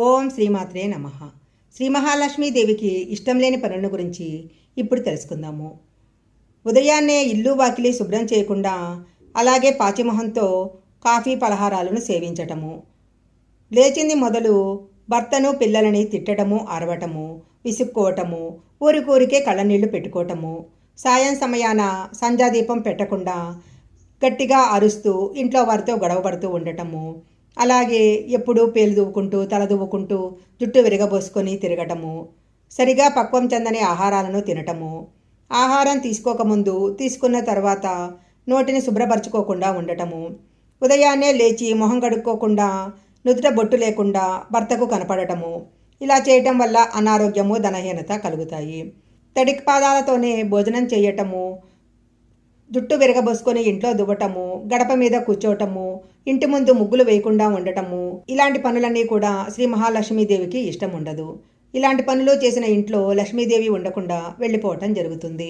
ఓం శ్రీమాత్రే నమః. శ్రీ మహాలక్ష్మీదేవికి ఇష్టం లేని పనుల గురించి ఇప్పుడు తెలుసుకుందాము. ఉదయాన్నే ఇల్లు వాకిలి శుభ్రం చేయకుండా అలాగే పాచిమొహంతో కాఫీ పలహారాలను సేవించటము, లేచింది మొదలు భర్తను పిల్లలని తిట్టడము, అరవటము, విసుక్కోవటము, ఊరికూరికే కళ్ళనీళ్లు పెట్టుకోవటము, సాయం సమయాన సంధ్యాదీపం పెట్టకుండా గట్టిగా అరుస్తూ ఇంట్లో వారితో గొడవపడుతూ ఉండటము, అలాగే ఎప్పుడూ పేలు దువ్వుకుంటూ తల దువ్వుకుంటూ జుట్టు విరగబోసుకొని తిరగటము, సరిగా పక్వం చెందని ఆహారాలను తినటము, ఆహారం తీసుకోకముందు తీసుకున్న తర్వాత నోటిని శుభ్రపరచుకోకుండా ఉండటము, ఉదయాన్నే లేచి మొహం కడుక్కోకుండా నుదుట బొట్టు లేకుండా భర్తకు కనపడటము, ఇలా చేయటం వల్ల అనారోగ్యము ధనహీనత కలుగుతాయి. తడి పాదాలతోనే భోజనం చేయటము, జుట్టు విరగబోసుకొని ఇంట్లో దువ్వటము, గడప మీద కూర్చోవటము, ఇంటి ముందు ముగ్గులు వేయకుండా ఉండటము, ఇలాంటి పనులన్నీ కూడా శ్రీ మహాలక్ష్మీదేవికి ఇష్టం ఉండదు. ఇలాంటి పనులు చేసిన ఇంట్లో లక్ష్మీదేవి ఉండకుండా వెళ్ళిపోవటం జరుగుతుంది.